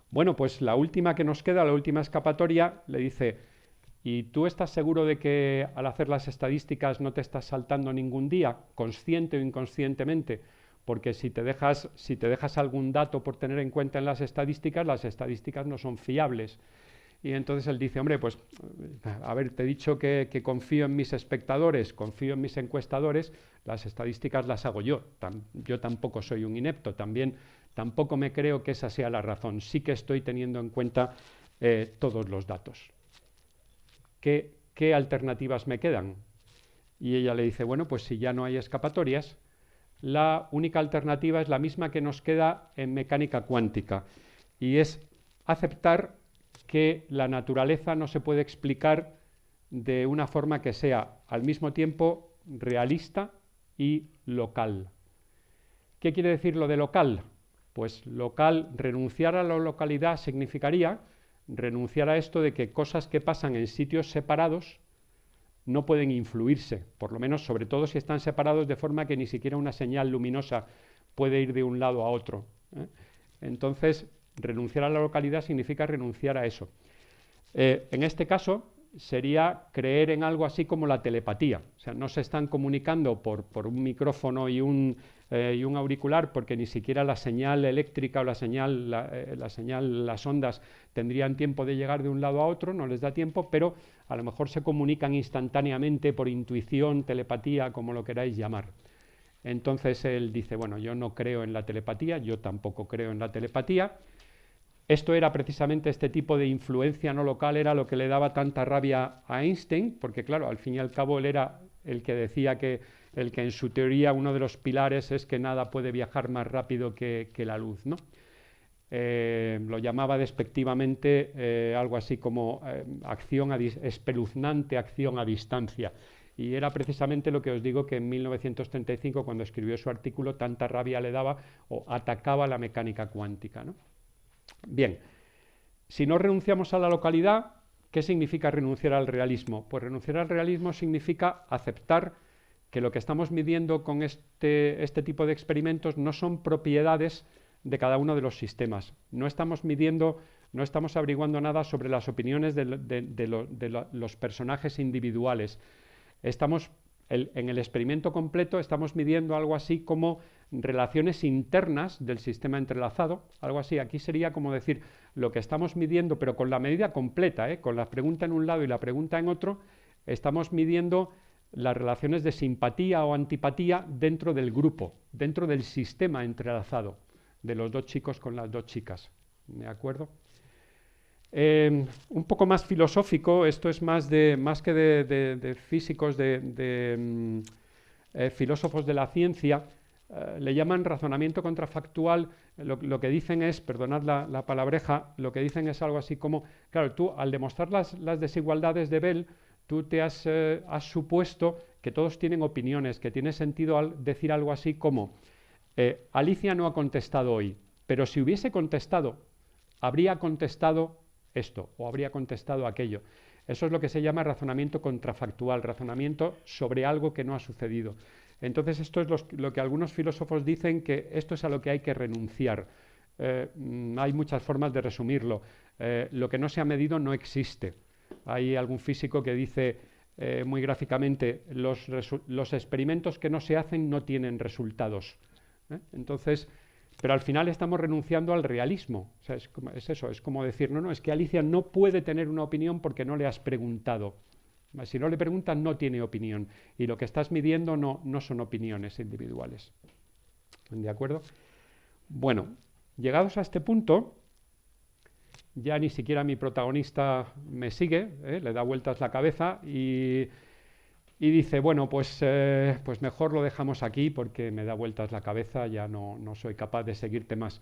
Bueno, pues la última que nos queda, la última escapatoria, le dice, ¿y tú estás seguro de que al hacer las estadísticas no te estás saltando ningún día, consciente o inconscientemente? Porque si te dejas algún dato por tener en cuenta en las estadísticas no son fiables. Y entonces él dice, hombre, pues, a ver, te he dicho que confío en mis espectadores, confío en mis encuestadores, las estadísticas las hago yo. Yo tampoco soy un inepto, tampoco me creo que esa sea la razón. Sí que estoy teniendo en cuenta todos los datos. ¿Qué alternativas me quedan? Y ella le dice, bueno, pues si ya no hay escapatorias, la única alternativa es la misma que nos queda en mecánica cuántica, y es aceptar que la naturaleza no se puede explicar de una forma que sea al mismo tiempo realista y local. ¿Qué quiere decir lo de local? Pues local, renunciar a la localidad significaría renunciar a esto de que cosas que pasan en sitios separados no pueden influirse, por lo menos sobre todo si están separados de forma que ni siquiera una señal luminosa puede ir de un lado a otro. Entonces, renunciar a la localidad significa renunciar a eso. En este caso sería creer en algo así como la telepatía. O sea, no se están comunicando por un micrófono y un y un auricular, porque ni siquiera la señal eléctrica o la señal, las ondas tendrían tiempo de llegar de un lado a otro, no les da tiempo, pero a lo mejor se comunican instantáneamente por intuición, telepatía, como lo queráis llamar. Entonces él dice, bueno, yo no creo en la telepatía, yo tampoco creo en la telepatía. Esto era precisamente este tipo de influencia no local, era lo que le daba tanta rabia a Einstein, porque claro, al fin y al cabo él era el que decía que en su teoría uno de los pilares es que nada puede viajar más rápido que la luz, ¿no? Lo llamaba despectivamente algo así como espeluznante acción a distancia. Y era precisamente lo que os digo que en 1935, cuando escribió su artículo, tanta rabia le daba o atacaba la mecánica cuántica, ¿no? Bien, si no renunciamos a la localidad, ¿qué significa renunciar al realismo? Pues renunciar al realismo significa aceptar que lo que estamos midiendo con este tipo de experimentos no son propiedades de cada uno de los sistemas. No estamos midiendo, no estamos averiguando nada sobre las opiniones de los personajes individuales. En el experimento completo estamos midiendo algo así como relaciones internas del sistema entrelazado, algo así. Aquí sería como decir lo que estamos midiendo, pero con la medida completa, con la pregunta en un lado y la pregunta en otro, estamos midiendo las relaciones de simpatía o antipatía dentro del grupo, dentro del sistema entrelazado, de los dos chicos con las dos chicas. ¿De acuerdo? Un poco más filosófico, esto es más que de físicos, filósofos de la ciencia, le llaman razonamiento contrafactual. Lo que dicen es, perdonad la palabreja, lo que dicen es algo así como, claro, tú al demostrar las desigualdades de Bell, tú te has supuesto que todos tienen opiniones, que tiene sentido decir algo así como, Alicia no ha contestado hoy, pero si hubiese contestado, habría contestado esto o habría contestado aquello. Eso es lo que se llama razonamiento contrafactual, razonamiento sobre algo que no ha sucedido. Entonces esto es lo que algunos filósofos dicen que esto es a lo que hay que renunciar. Hay muchas formas de resumirlo. Lo que no se ha medido no existe. Hay algún físico que dice muy gráficamente, los experimentos que no se hacen no tienen resultados. Entonces, pero al final estamos renunciando al realismo. O sea, es como decir, no, es que Alicia no puede tener una opinión porque no le has preguntado. Si no le preguntas, no tiene opinión. Y lo que estás midiendo no son opiniones individuales. ¿De acuerdo? Bueno, llegados a este punto, ya ni siquiera mi protagonista me sigue, le da vueltas la cabeza y dice, bueno, pues mejor lo dejamos aquí porque me da vueltas la cabeza, ya no soy capaz de seguirte más.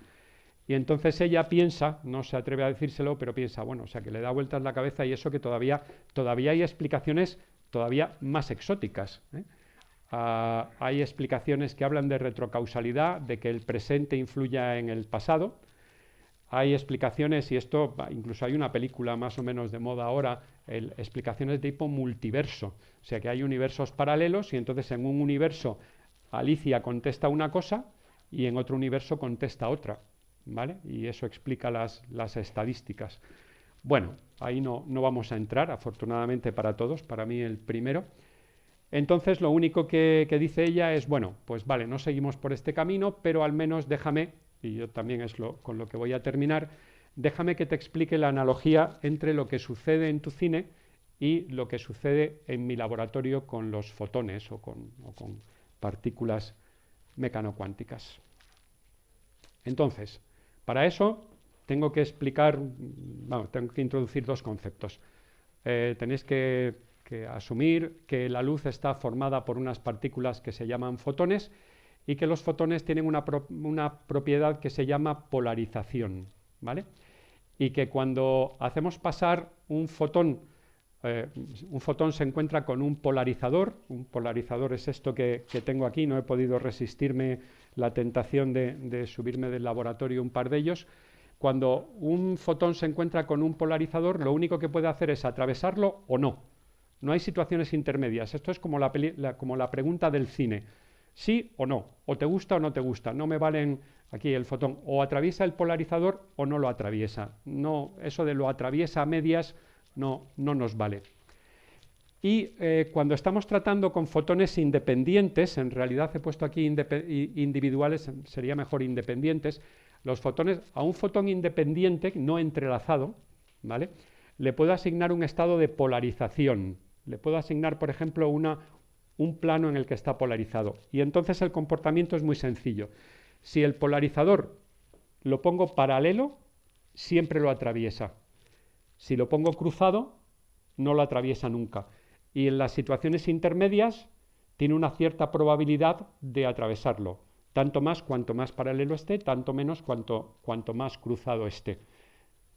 Y entonces ella piensa, no se atreve a decírselo, pero piensa, bueno, o sea, que le da vueltas la cabeza y eso que todavía hay explicaciones todavía más exóticas. Hay explicaciones que hablan de retrocausalidad, de que el presente influya en el pasado. Hay explicaciones, y esto, incluso hay una película más o menos de moda ahora, explicaciones de tipo multiverso. O sea, que hay universos paralelos y entonces en un universo Alicia contesta una cosa y en otro universo contesta otra. ¿Vale? Y eso explica las estadísticas. Bueno, ahí no vamos a entrar, afortunadamente para todos, para mí el primero. Entonces lo único que dice ella es, bueno, pues vale, no seguimos por este camino, pero al menos déjame, y yo también es con lo que voy a terminar, déjame que te explique la analogía entre lo que sucede en tu cine y lo que sucede en mi laboratorio con los fotones o con partículas mecanocuánticas. Entonces, para eso tengo que tengo que introducir dos conceptos. Tenéis que asumir que la luz está formada por unas partículas que se llaman fotones y que los fotones tienen una propiedad que se llama polarización, ¿vale? Y que cuando hacemos pasar un fotón se encuentra con un polarizador es esto que tengo aquí, no he podido resistirme la tentación de subirme del laboratorio un par de ellos. Cuando un fotón se encuentra con un polarizador, lo único que puede hacer es atravesarlo o no. No hay situaciones intermedias. Esto es como la pregunta del cine. Sí o no, o te gusta o no te gusta. No me valen aquí el fotón. O atraviesa el polarizador o no lo atraviesa. No, eso de lo atraviesa a medias no nos vale. Y cuando estamos tratando con fotones independientes, en realidad he puesto aquí individuales, sería mejor independientes, los fotones, a un fotón independiente, no entrelazado, ¿vale?, le puedo asignar un estado de polarización. Le puedo asignar, por ejemplo, un plano en el que está polarizado. Y entonces el comportamiento es muy sencillo. Si el polarizador lo pongo paralelo, siempre lo atraviesa. Si lo pongo cruzado, no lo atraviesa nunca. Y en las situaciones intermedias tiene una cierta probabilidad de atravesarlo. Tanto más cuanto más paralelo esté, tanto menos cuanto más cruzado esté.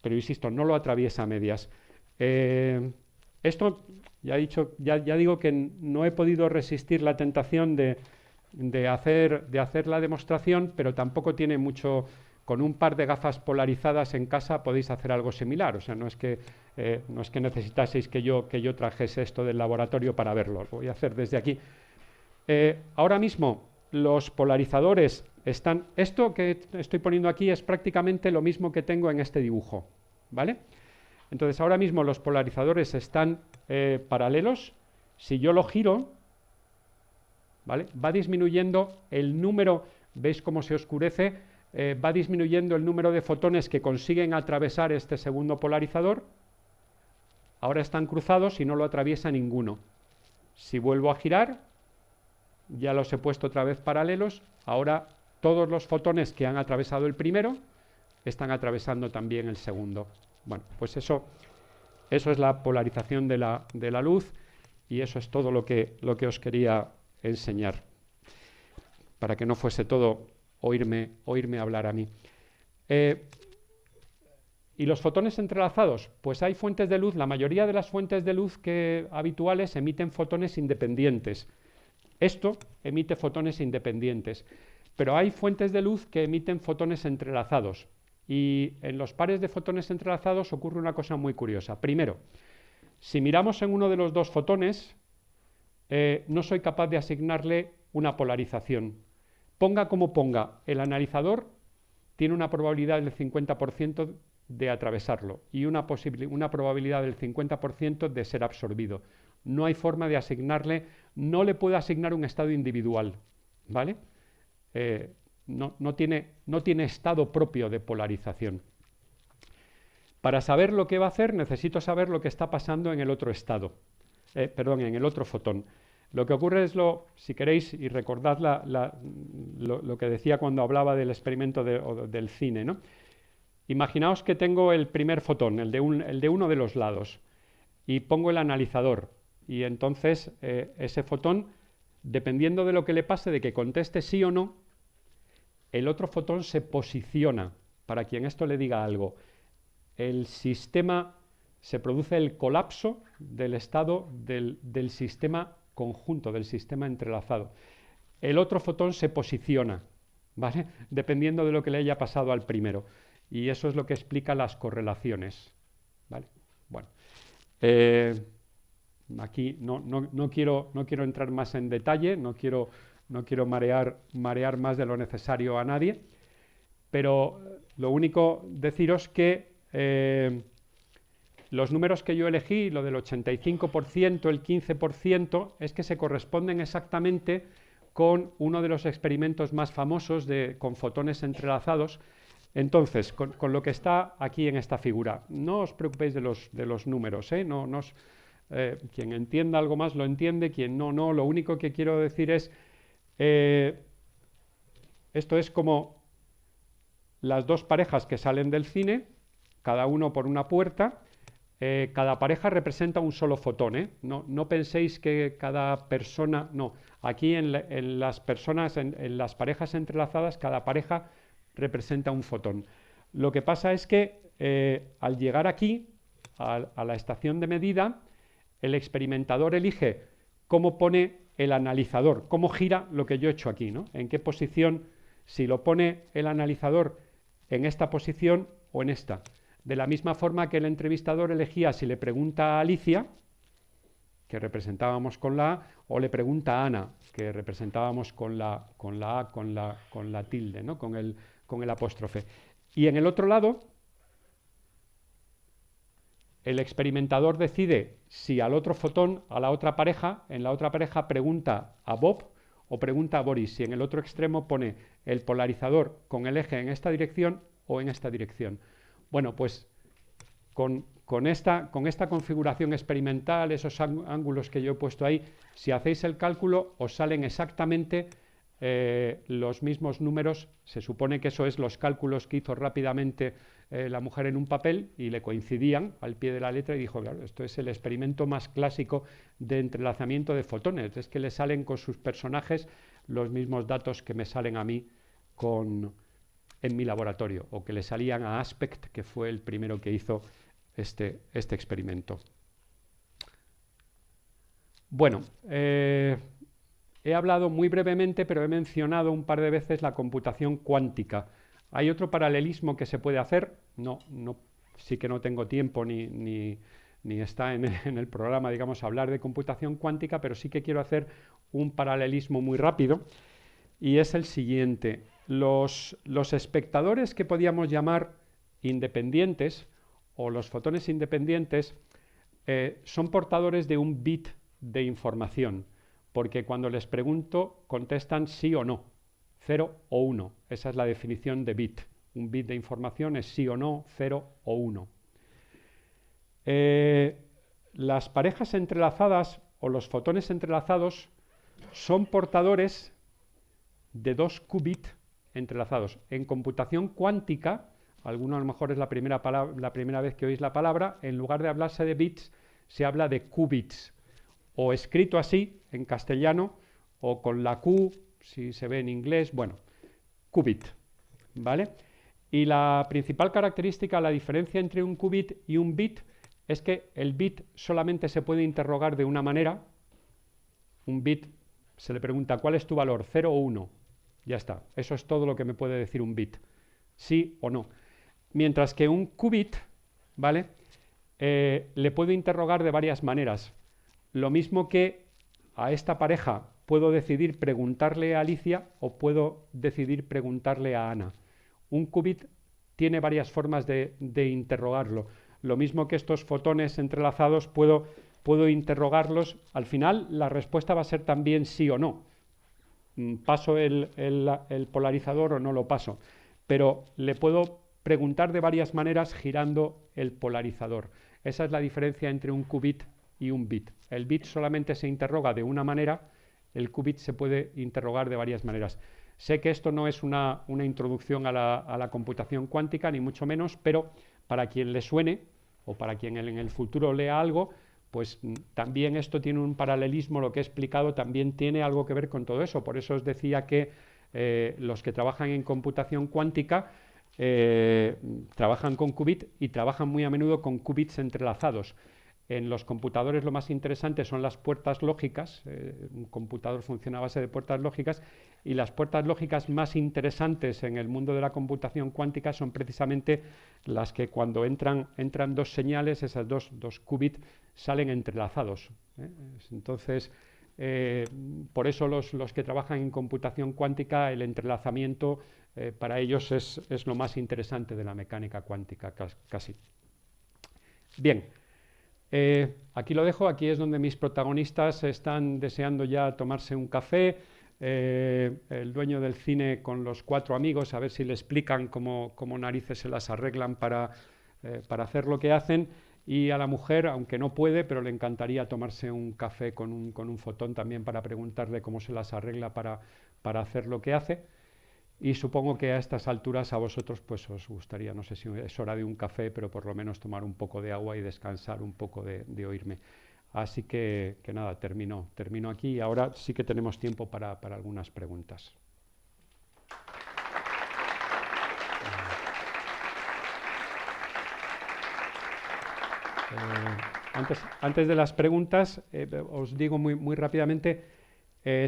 Pero insisto, no lo atraviesa a medias. Esto, ya digo que no he podido resistir la tentación de hacer la demostración, pero tampoco tiene mucho. Con un par de gafas polarizadas en casa podéis hacer algo similar. O sea, no es que necesitaseis que yo trajese esto del laboratorio para verlo. Lo voy a hacer desde aquí. Ahora mismo los polarizadores están. Esto que estoy poniendo aquí es prácticamente lo mismo que tengo en este dibujo, ¿vale? Entonces ahora mismo los polarizadores están paralelos. Si yo lo giro, ¿vale?, va disminuyendo el número. ¿Veis cómo se oscurece? Va disminuyendo el número de fotones que consiguen atravesar este segundo polarizador. Ahora están cruzados y no lo atraviesa ninguno. Si vuelvo a girar, ya los he puesto otra vez paralelos. Ahora todos los fotones que han atravesado el primero están atravesando también el segundo. Bueno, pues eso es la polarización de la luz, y eso es todo lo que os quería enseñar, para que no fuese todo oírme hablar a mí. ¿Y los fotones entrelazados? Pues hay fuentes de luz. La mayoría de las fuentes de luz habituales emiten fotones independientes. Esto emite fotones independientes. Pero hay fuentes de luz que emiten fotones entrelazados. Y en los pares de fotones entrelazados ocurre una cosa muy curiosa. Primero, si miramos en uno de los dos fotones, no soy capaz de asignarle una polarización. Ponga como ponga, el analizador tiene una probabilidad del 50% de atravesarlo y una probabilidad del 50% de ser absorbido. No hay forma de asignarle, no le puedo asignar un estado individual, ¿vale? No tiene estado propio de polarización. Para saber lo que va a hacer, necesito saber lo que está pasando en el otro estado, en el otro fotón. Lo que ocurre es si queréis, y recordad lo que decía cuando hablaba del experimento del cine, ¿no? Imaginaos que tengo el primer fotón, el de uno de los lados, y pongo el analizador, y entonces ese fotón, dependiendo de lo que le pase, de que conteste sí o no, el otro fotón se posiciona. Para quien esto le diga algo, el sistema, se produce el colapso del estado del sistema conjunto, del sistema entrelazado. El otro fotón se posiciona, ¿vale?, dependiendo de lo que le haya pasado al primero. Y eso es lo que explica las correlaciones, ¿vale? Bueno, aquí no quiero entrar más en detalle, no quiero marear más de lo necesario a nadie, pero lo único deciros que los números que yo elegí, lo del 85%, el 15%, es que se corresponden exactamente con uno de los experimentos más famosos con fotones entrelazados. Entonces, con lo que está aquí en esta figura, no os preocupéis de los números, quien entienda algo más lo entiende, quien no. Lo único que quiero decir es, esto es como las dos parejas que salen del cine, cada uno por una puerta. Cada pareja representa un solo fotón, no penséis que cada persona, no. Aquí en las parejas entrelazadas, cada pareja representa un fotón. Lo que pasa es que al llegar aquí, a la estación de medida, el experimentador elige cómo pone el analizador, cómo gira lo que yo he hecho aquí, ¿no? En qué posición, si lo pone el analizador en esta posición o en esta. De la misma forma que el entrevistador elegía si le pregunta a Alicia, que representábamos con la A, o le pregunta a Ana, que representábamos con la A, con la tilde, ¿no?, con el apóstrofe. Y en el otro lado, el experimentador decide si al otro fotón, a la otra pareja, en la otra pareja pregunta a Bob o pregunta a Boris, si en el otro extremo pone el polarizador con el eje en esta dirección o en esta dirección. Bueno, pues con esta configuración experimental, esos ángulos que yo he puesto ahí, si hacéis el cálculo, os salen exactamente los mismos números. Se supone que eso es los cálculos que hizo rápidamente la mujer en un papel y le coincidían al pie de la letra y dijo, claro, esto es el experimento más clásico de entrelazamiento de fotones, es que le salen con sus personajes los mismos datos que me salen a mí en mi laboratorio, o que le salían a Aspect, que fue el primero que hizo este experimento. Bueno, he hablado muy brevemente, pero he mencionado un par de veces la computación cuántica. ¿Hay otro paralelismo que se puede hacer? No, sí que no tengo tiempo ni está en el programa, digamos, hablar de computación cuántica, pero sí que quiero hacer un paralelismo muy rápido, y es el siguiente. Los espectadores que podíamos llamar independientes, o los fotones independientes, son portadores de un bit de información, porque cuando les pregunto contestan sí o no, 0 o 1. Esa es la definición de bit. Un bit de información es sí o no, 0 o 1. Las parejas entrelazadas o los fotones entrelazados son portadores de 2 qubits entrelazados. En computación cuántica, alguno a lo mejor es la primera vez que oís la palabra, en lugar de hablarse de bits, se habla de qubits, o escrito así en castellano, o con la Q, si se ve en inglés, bueno, qubit, ¿vale? Y la principal característica, la diferencia entre un qubit y un bit, es que el bit solamente se puede interrogar de una manera. Un bit se le pregunta, ¿cuál es tu valor? 0 o 1. Ya está, eso es todo lo que me puede decir un bit, sí o no. Mientras que un qubit, ¿vale? Le puedo interrogar de varias maneras. Lo mismo que a esta pareja puedo decidir preguntarle a Alicia o puedo decidir preguntarle a Ana. Un qubit tiene varias formas de interrogarlo. Lo mismo que estos fotones entrelazados puedo interrogarlos. Al final la respuesta va a ser también sí o no. ¿Paso el polarizador o no lo paso? Pero le puedo preguntar de varias maneras girando el polarizador. Esa es la diferencia entre un qubit y un bit. El bit solamente se interroga de una manera, el qubit se puede interrogar de varias maneras. Sé que esto no es una introducción a la computación cuántica, ni mucho menos, pero para quien le suene o para quien en el futuro lea algo, pues también esto tiene un paralelismo, lo que he explicado también tiene algo que ver con todo eso. Por eso os decía que los que trabajan en computación cuántica trabajan con qubit y trabajan muy a menudo con qubits entrelazados. En los computadores lo más interesante son las puertas lógicas. Un computador funciona a base de puertas lógicas, y las puertas lógicas más interesantes en el mundo de la computación cuántica son precisamente las que cuando entran dos señales, esas dos qubits salen entrelazados. Entonces, por eso los que trabajan en computación cuántica, el entrelazamiento para ellos es lo más interesante de la mecánica cuántica, casi. Bien. Aquí lo dejo, aquí es donde mis protagonistas están deseando ya tomarse un café. El dueño del cine con los 4 amigos, a ver si le explican cómo narices se las arreglan para hacer lo que hacen. Y a la mujer, aunque no puede, pero le encantaría tomarse un café con un fotón también para preguntarle cómo se las arregla para hacer lo que hace. Y supongo que a estas alturas a vosotros pues os gustaría, no sé si es hora de un café, pero por lo menos tomar un poco de agua y descansar un poco de oírme. Así que nada, termino aquí y ahora sí que tenemos tiempo para algunas preguntas. Antes de las preguntas, os digo muy rápidamente.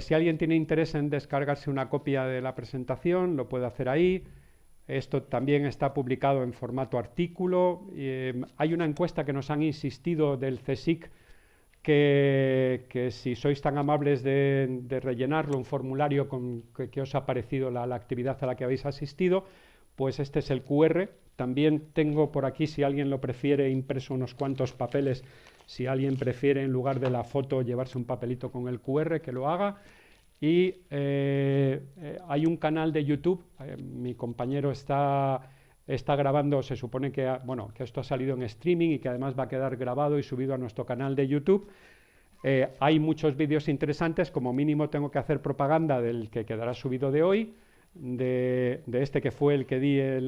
Si alguien tiene interés en descargarse una copia de la presentación, lo puede hacer ahí. Esto también está publicado en formato artículo. Hay una encuesta que nos han insistido del CSIC que si sois tan amables de rellenarlo, un formulario que os ha parecido la actividad a la que habéis asistido, pues este es el QR También tengo por aquí, si alguien lo prefiere, impreso unos cuantos papeles. Si alguien prefiere, en lugar de la foto, llevarse un papelito con el QR, que lo haga. Y hay un canal de YouTube. Mi compañero está grabando, se supone que, bueno, que esto ha salido en streaming y que además va a quedar grabado y subido a nuestro canal de YouTube. Hay muchos vídeos interesantes. Como mínimo tengo que hacer propaganda del que quedará subido de hoy, de este que fue el que di en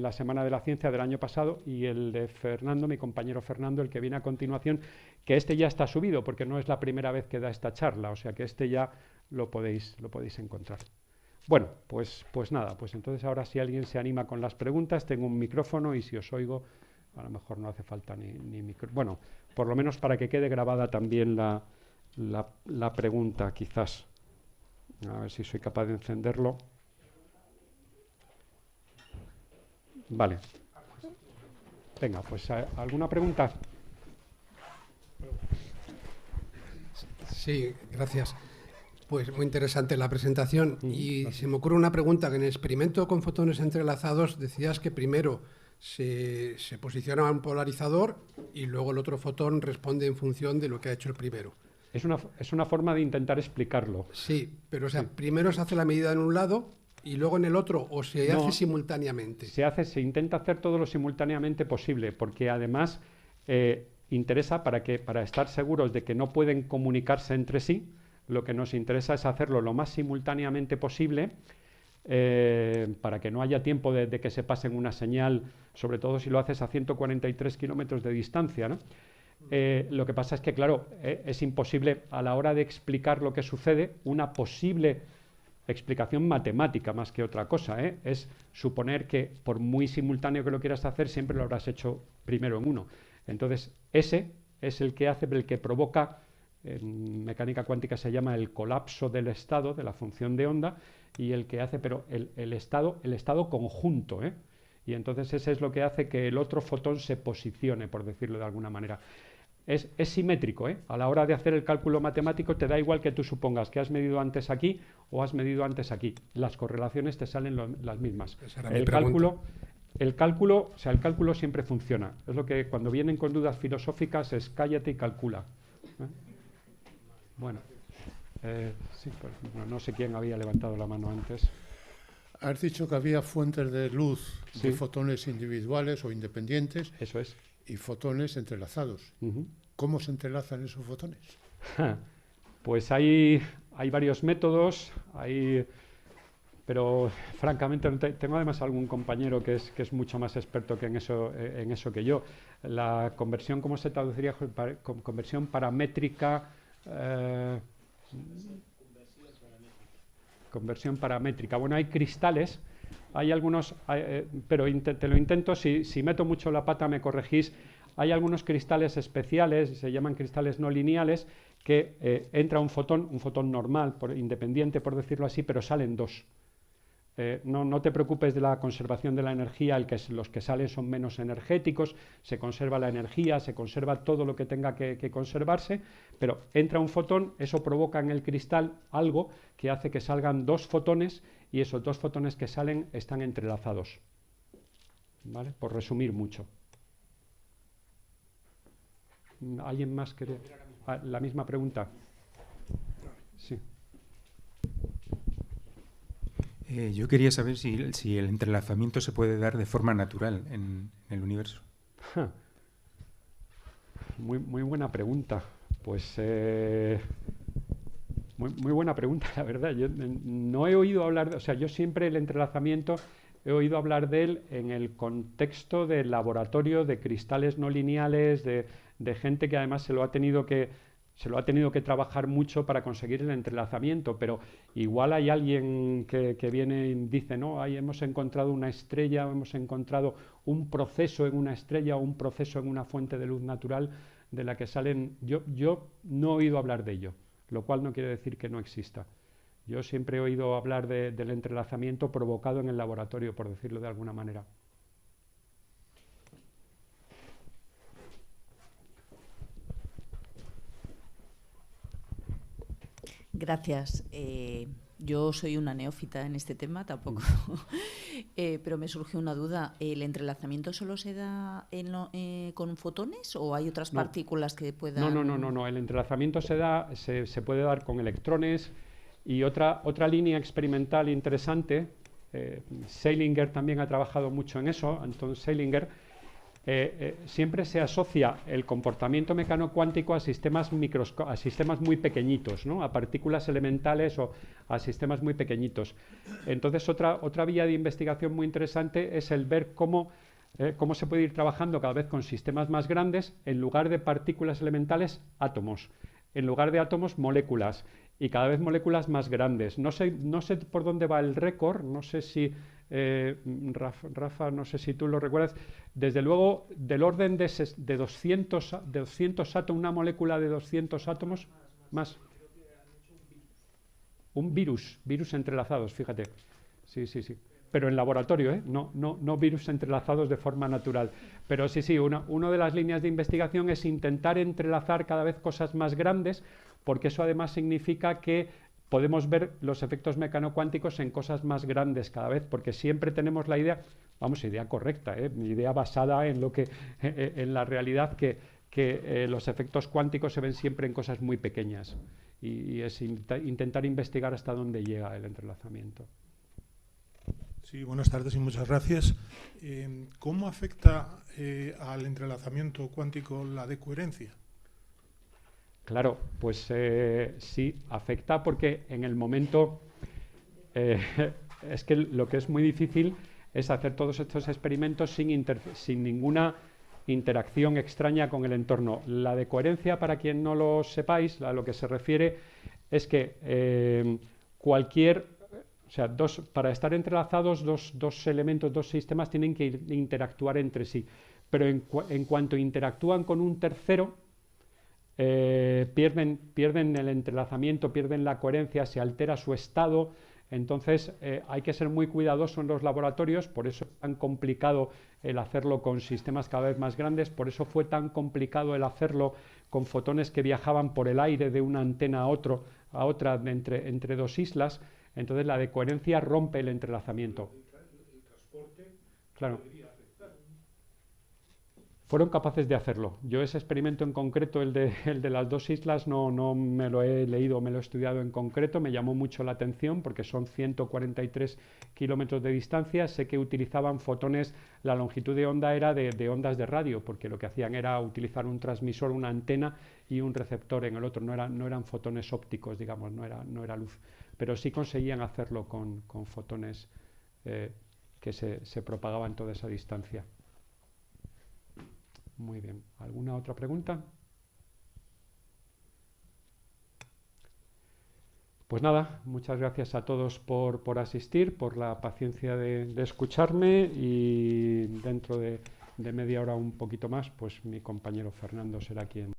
la Semana de la Ciencia del año pasado, y el de Fernando, mi compañero Fernando, el que viene a continuación, que este ya está subido porque no es la primera vez que da esta charla, o sea que este ya lo podéis encontrar. Bueno, pues nada, pues entonces ahora si alguien se anima con las preguntas, tengo un micrófono y si os oigo, a lo mejor no hace falta ni micrófono. Bueno, por lo menos para que quede grabada también la pregunta, quizás. A ver si soy capaz de encenderlo. Vale. Venga, pues ¿alguna pregunta? Sí, gracias. Pues muy interesante la presentación. Y se me ocurre una pregunta, que en el experimento con fotones entrelazados decías que primero se posiciona un polarizador y luego el otro fotón responde en función de lo que ha hecho el primero. Es una forma de intentar explicarlo. Sí, pero o sea, primero se hace la medida en un lado y luego en el otro, o se hace simultáneamente. Se intenta hacer todo lo simultáneamente posible, porque además interesa para estar seguros de que no pueden comunicarse entre sí. Lo que nos interesa es hacerlo lo más simultáneamente posible, para que no haya tiempo de que se pasen una señal, sobre todo si lo haces a 143 kilómetros de distancia, ¿no? Lo que pasa es que, claro, es imposible a la hora de explicar lo que sucede. Una posible explicación matemática más que otra cosa, es suponer que por muy simultáneo que lo quieras hacer, siempre lo habrás hecho primero en uno. Entonces, ese es el que provoca, en mecánica cuántica se llama el colapso del estado, de la función de onda, y el que hace, pero el estado conjunto, y entonces ese es lo que hace que el otro fotón se posicione, por decirlo de alguna manera. Es simétrico, a la hora de hacer el cálculo matemático te da igual que tú supongas que has medido antes aquí o has medido antes aquí. Las correlaciones te salen las mismas. El cálculo siempre funciona. Es lo que cuando vienen con dudas filosóficas es cállate y calcula. Bueno, sí, pues, no sé quién había levantado la mano antes. Has dicho que había fuentes de luz de fotones individuales o independientes. Eso es. Y fotones entrelazados. ¿Cómo se entrelazan esos fotones? Pues hay varios métodos, pero francamente tengo además algún compañero que es mucho más experto que en eso que yo. La conversión, ¿cómo se traduciría? Conversión paramétrica. Conversión paramétrica. Bueno, hay cristales. Hay algunos, pero te lo intento, si meto mucho la pata me corregís. Hay algunos cristales especiales, se llaman cristales no lineales, que entra un fotón normal, independiente por decirlo así, pero salen dos. No te preocupes de la conservación de la energía, los que salen son menos energéticos, se conserva la energía, se conserva todo lo que tenga que conservarse, pero entra un fotón, eso provoca en el cristal algo que hace que salgan dos fotones, y esos dos fotones que salen están entrelazados. ¿Vale? Por resumir mucho. ¿Alguien más quiere? La misma pregunta. Sí. Yo quería saber si el entrelazamiento se puede dar de forma natural en el universo. Muy buena pregunta. Pues muy buena pregunta, la verdad. Yo no he oído hablar, o sea, yo siempre el entrelazamiento he oído hablar de él en el contexto del laboratorio de cristales no lineales, de gente que además se lo ha tenido que trabajar mucho para conseguir el entrelazamiento, pero igual hay alguien que viene y dice, no, ahí hemos encontrado una estrella, hemos encontrado un proceso en una estrella o un proceso en una fuente de luz natural de la que salen. Yo no he oído hablar de ello, lo cual no quiere decir que no exista. Yo siempre he oído hablar del entrelazamiento provocado en el laboratorio, por decirlo de alguna manera. Gracias. Yo soy una neófita en este tema, tampoco. pero me surge una duda. ¿El entrelazamiento solo se da con fotones o hay otras partículas que puedan...? No. El entrelazamiento se puede dar con electrones y otra línea experimental interesante. Seilinger también ha trabajado mucho en eso, Anton Seilinger. Siempre se asocia el comportamiento mecano-cuántico a sistemas muy pequeñitos, ¿no? A partículas elementales o a sistemas muy pequeñitos. Entonces, otra vía de investigación muy interesante es el ver cómo se puede ir trabajando cada vez con sistemas más grandes, en lugar de partículas elementales, átomos, en lugar de átomos, moléculas, y cada vez moléculas más grandes. No sé por dónde va el récord, no sé si... Rafa, no sé si tú lo recuerdas, desde luego del orden de 200 átomos, una molécula de 200 átomos, más. Un virus entrelazados, fíjate. Sí. Pero en laboratorio, ¿eh? No virus entrelazados de forma natural. Pero sí, una de las líneas de investigación es intentar entrelazar cada vez cosas más grandes, porque eso además significa que podemos ver los efectos mecanocuánticos en cosas más grandes cada vez, porque siempre tenemos la idea correcta, idea basada en en la realidad que los efectos cuánticos se ven siempre en cosas muy pequeñas, y es intentar investigar hasta dónde llega el entrelazamiento. Sí, buenas tardes y muchas gracias. ¿Cómo afecta al entrelazamiento cuántico la decoherencia? Claro, pues sí, afecta porque en el momento es que lo que es muy difícil es hacer todos estos experimentos sin ninguna interacción extraña con el entorno. La decoherencia, para quien no lo sepáis, a lo que se refiere es que para estar entrelazados dos elementos, dos sistemas tienen que interactuar entre sí, pero en cuanto interactúan con un tercero, pierden el entrelazamiento, pierden la coherencia, se altera su estado. Entonces hay que ser muy cuidadoso en los laboratorios, por eso es tan complicado el hacerlo con sistemas cada vez más grandes, por eso fue tan complicado el hacerlo con fotones que viajaban por el aire de una antena a otra entre dos islas. Entonces la decoherencia rompe el entrelazamiento. El transporte, claro. Debería afectar. Fueron capaces de hacerlo. Yo ese experimento en concreto, el de las dos islas, no me lo he leído, me lo he estudiado en concreto, me llamó mucho la atención porque son 143 kilómetros de distancia. Sé que utilizaban fotones, la longitud de onda era de ondas de radio, porque lo que hacían era utilizar un transmisor, una antena y un receptor en el otro. No eran fotones ópticos, digamos, no era luz. Pero sí conseguían hacerlo con fotones que se propagaban toda esa distancia. Muy bien. ¿Alguna otra pregunta? Pues nada, muchas gracias a todos por asistir, por la paciencia de escucharme, y dentro de media hora, un poquito más, pues mi compañero Fernando será quien